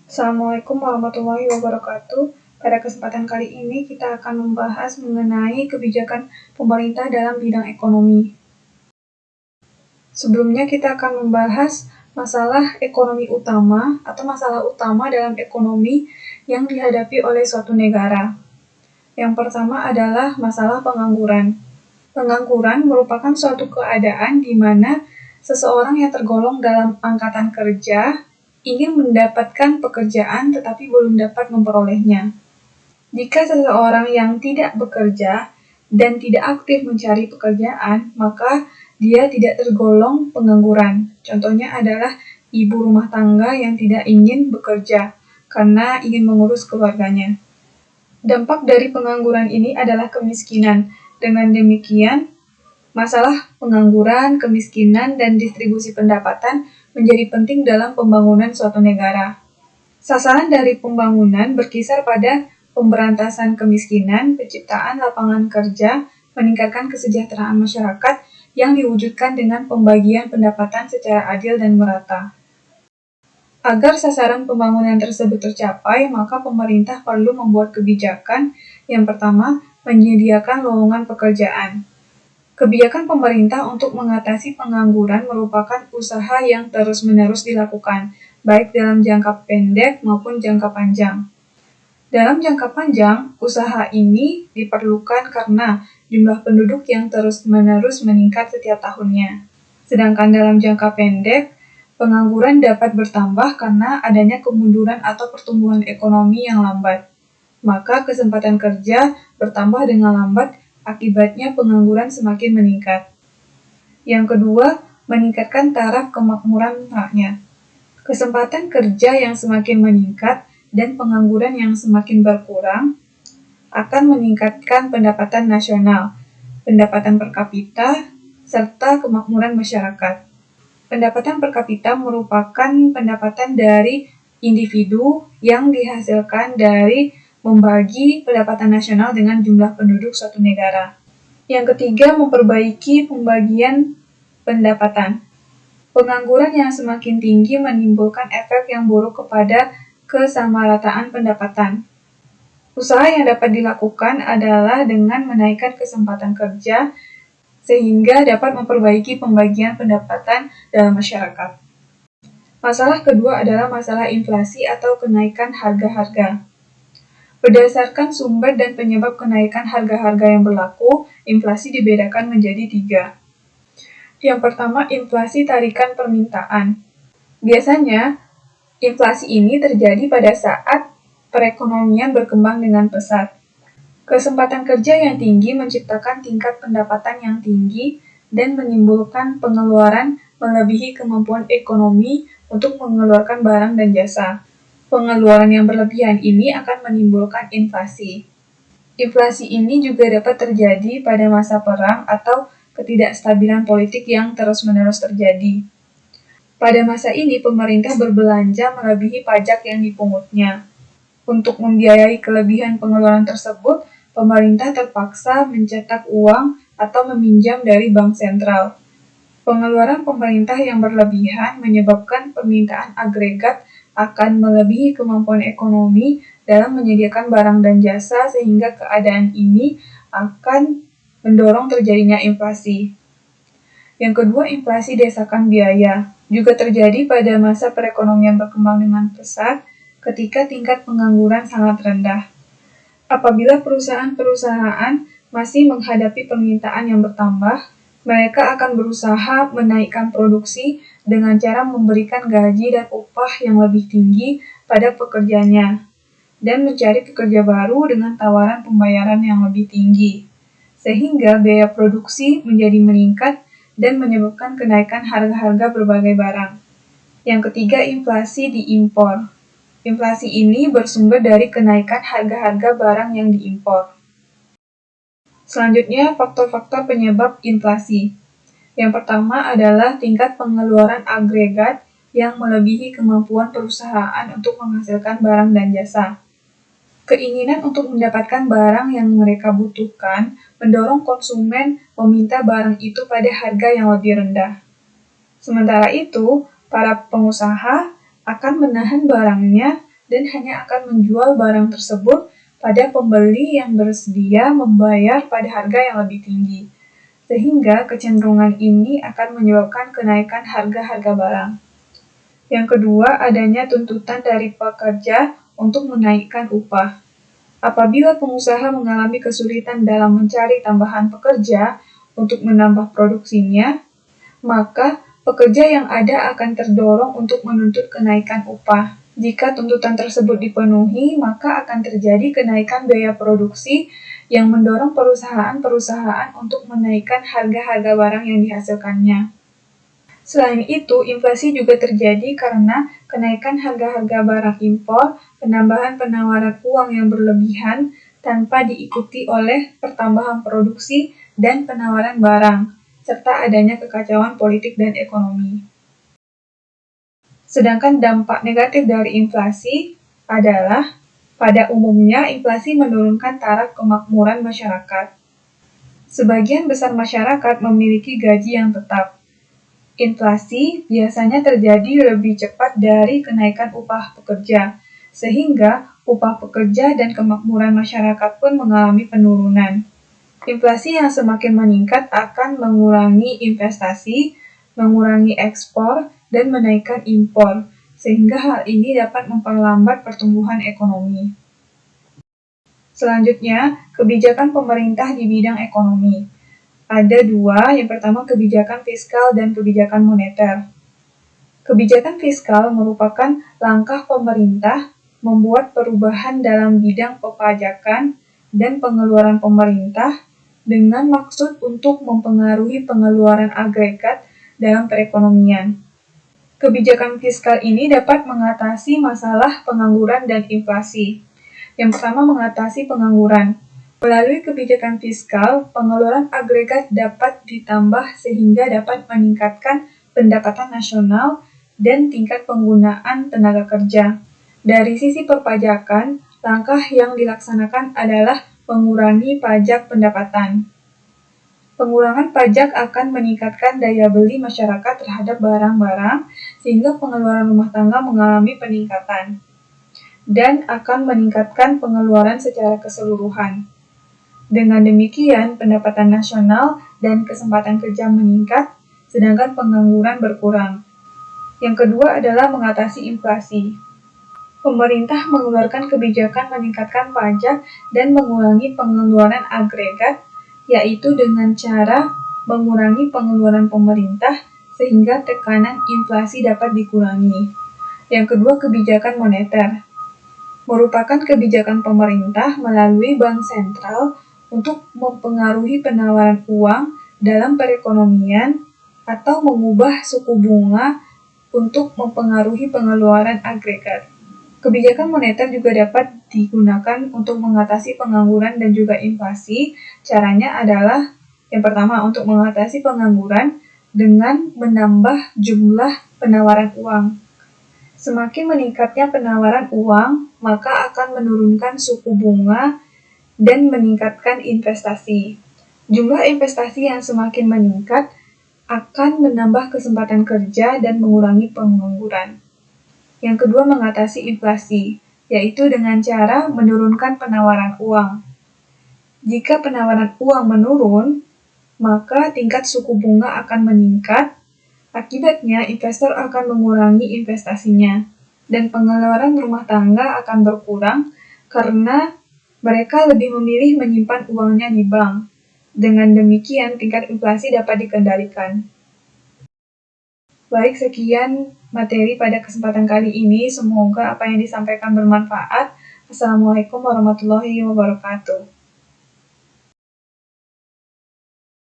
Assalamualaikum warahmatullahi wabarakatuh. Pada kesempatan kali ini kita akan membahas mengenai kebijakan pemerintah dalam bidang ekonomi. Sebelumnya kita akan membahas masalah ekonomi utama atau masalah utama dalam ekonomi yang dihadapi oleh suatu negara. Yang pertama adalah masalah pengangguran. Pengangguran merupakan suatu keadaan di mana seseorang yang tergolong dalam angkatan kerja ingin mendapatkan pekerjaan tetapi belum dapat memperolehnya. Jika seseorang yang tidak bekerja dan tidak aktif mencari pekerjaan, maka dia tidak tergolong pengangguran. Contohnya adalah ibu rumah tangga yang tidak ingin bekerja karena ingin mengurus keluarganya. Dampak dari pengangguran ini adalah kemiskinan. Dengan demikian, masalah pengangguran, kemiskinan, dan distribusi pendapatan menjadi penting dalam pembangunan suatu negara. Sasaran dari pembangunan berkisar pada pemberantasan kemiskinan, penciptaan lapangan kerja, meningkatkan kesejahteraan masyarakat yang diwujudkan dengan pembagian pendapatan secara adil dan merata. Agar sasaran pembangunan tersebut tercapai, maka pemerintah perlu membuat kebijakan. Yang pertama, menyediakan lowongan pekerjaan. Kebijakan pemerintah untuk mengatasi pengangguran merupakan usaha yang terus-menerus dilakukan, baik dalam jangka pendek maupun jangka panjang. Dalam jangka panjang, usaha ini diperlukan karena jumlah penduduk yang terus-menerus meningkat setiap tahunnya. Sedangkan dalam jangka pendek, pengangguran dapat bertambah karena adanya kemunduran atau pertumbuhan ekonomi yang lambat. Maka kesempatan kerja bertambah dengan lambat, akibatnya pengangguran semakin meningkat. Yang kedua, meningkatkan taraf kemakmuran rakyat. Kesempatan kerja yang semakin meningkat dan pengangguran yang semakin berkurang akan meningkatkan pendapatan nasional, pendapatan per kapita, serta kemakmuran masyarakat. Pendapatan per kapita merupakan pendapatan dari individu yang dihasilkan dari membagi pendapatan nasional dengan jumlah penduduk suatu negara. Yang ketiga, memperbaiki pembagian pendapatan. Pengangguran yang semakin tinggi menimbulkan efek yang buruk kepada kesamarataan pendapatan. Usaha yang dapat dilakukan adalah dengan menaikkan kesempatan kerja sehingga dapat memperbaiki pembagian pendapatan dalam masyarakat. Masalah kedua adalah masalah inflasi atau kenaikan harga-harga. Berdasarkan sumber dan penyebab kenaikan harga-harga yang berlaku, inflasi dibedakan menjadi 3. Yang pertama, inflasi tarikan permintaan. Biasanya, inflasi ini terjadi pada saat perekonomian berkembang dengan pesat. Kesempatan kerja yang tinggi menciptakan tingkat pendapatan yang tinggi dan menimbulkan pengeluaran melebihi kemampuan ekonomi untuk mengeluarkan barang dan jasa. Pengeluaran yang berlebihan ini akan menimbulkan inflasi. Inflasi ini juga dapat terjadi pada masa perang atau ketidakstabilan politik yang terus-menerus terjadi. Pada masa ini, pemerintah berbelanja melebihi pajak yang dipungutnya. Untuk membiayai kelebihan pengeluaran tersebut, pemerintah terpaksa mencetak uang atau meminjam dari bank sentral. Pengeluaran pemerintah yang berlebihan menyebabkan permintaan agregat akan melebihi kemampuan ekonomi dalam menyediakan barang dan jasa sehingga keadaan ini akan mendorong terjadinya inflasi. Yang kedua, inflasi desakan biaya. Juga terjadi pada masa perekonomian berkembang dengan pesat ketika tingkat pengangguran sangat rendah. Apabila perusahaan-perusahaan masih menghadapi permintaan yang bertambah, mereka akan berusaha menaikkan produksi dengan cara memberikan gaji dan upah yang lebih tinggi pada pekerjanya, dan mencari pekerja baru dengan tawaran pembayaran yang lebih tinggi, sehingga biaya produksi menjadi meningkat dan menyebabkan kenaikan harga-harga berbagai barang. Yang ketiga, inflasi diimpor. Inflasi ini bersumber dari kenaikan harga-harga barang yang diimpor. Selanjutnya, faktor-faktor penyebab inflasi. Yang pertama adalah tingkat pengeluaran agregat yang melebihi kemampuan perusahaan untuk menghasilkan barang dan jasa. Keinginan untuk mendapatkan barang yang mereka butuhkan mendorong konsumen meminta barang itu pada harga yang lebih rendah. Sementara itu, para pengusaha akan menahan barangnya dan hanya akan menjual barang tersebut pada pembeli yang bersedia membayar pada harga yang lebih tinggi. Sehingga kecenderungan ini akan menyebabkan kenaikan harga-harga barang. Yang kedua, adanya tuntutan dari pekerja untuk menaikkan upah. Apabila pengusaha mengalami kesulitan dalam mencari tambahan pekerja untuk menambah produksinya, maka pekerja yang ada akan terdorong untuk menuntut kenaikan upah. Jika tuntutan tersebut dipenuhi, maka akan terjadi kenaikan biaya produksi yang mendorong perusahaan-perusahaan untuk menaikkan harga-harga barang yang dihasilkannya. Selain itu, inflasi juga terjadi karena kenaikan harga-harga barang impor, penambahan penawaran uang yang berlebihan tanpa diikuti oleh pertambahan produksi dan penawaran barang, serta adanya kekacauan politik dan ekonomi. Sedangkan dampak negatif dari inflasi adalah, pada umumnya inflasi menurunkan taraf kemakmuran masyarakat. Sebagian besar masyarakat memiliki gaji yang tetap. Inflasi biasanya terjadi lebih cepat dari kenaikan upah pekerja, sehingga upah pekerja dan kemakmuran masyarakat pun mengalami penurunan. Inflasi yang semakin meningkat akan mengurangi investasi, mengurangi ekspor, dan menaikkan impor, sehingga hal ini dapat memperlambat pertumbuhan ekonomi. Selanjutnya, kebijakan pemerintah di bidang ekonomi. Ada dua, yang pertama kebijakan fiskal dan kebijakan moneter. Kebijakan fiskal merupakan langkah pemerintah membuat perubahan dalam bidang perpajakan dan pengeluaran pemerintah dengan maksud untuk mempengaruhi pengeluaran agregat dalam perekonomian. Kebijakan fiskal ini dapat mengatasi masalah pengangguran dan inflasi. Yang pertama, mengatasi pengangguran. Melalui kebijakan fiskal, pengeluaran agregat dapat ditambah sehingga dapat meningkatkan pendapatan nasional dan tingkat penggunaan tenaga kerja. Dari sisi perpajakan, langkah yang dilaksanakan adalah mengurangi pajak pendapatan. Pengurangan pajak akan meningkatkan daya beli masyarakat terhadap barang-barang sehingga pengeluaran rumah tangga mengalami peningkatan dan akan meningkatkan pengeluaran secara keseluruhan. Dengan demikian, pendapatan nasional dan kesempatan kerja meningkat, sedangkan pengangguran berkurang. Yang kedua adalah mengatasi inflasi. Pemerintah mengeluarkan kebijakan meningkatkan pajak dan mengurangi pengeluaran agregat, yaitu dengan cara mengurangi pengeluaran pemerintah sehingga tekanan inflasi dapat dikurangi. Yang kedua, kebijakan moneter. Merupakan kebijakan pemerintah melalui bank sentral untuk mempengaruhi penawaran uang dalam perekonomian atau mengubah suku bunga untuk mempengaruhi pengeluaran agregat. Kebijakan moneter juga dapat digunakan untuk mengatasi pengangguran dan juga inflasi. Caranya adalah, yang pertama, untuk mengatasi pengangguran dengan menambah jumlah penawaran uang. Semakin meningkatnya penawaran uang, maka akan menurunkan suku bunga dan meningkatkan investasi. Jumlah investasi yang semakin meningkat akan menambah kesempatan kerja dan mengurangi pengangguran. Yang kedua, mengatasi inflasi, yaitu dengan cara menurunkan penawaran uang. Jika penawaran uang menurun, maka tingkat suku bunga akan meningkat. Akibatnya, investor akan mengurangi investasinya, dan pengeluaran rumah tangga akan berkurang karena mereka lebih memilih menyimpan uangnya di bank. Dengan demikian, tingkat inflasi dapat dikendalikan. Baik, sekian materi pada kesempatan kali ini. Semoga apa yang disampaikan bermanfaat. Assalamualaikum warahmatullahi wabarakatuh.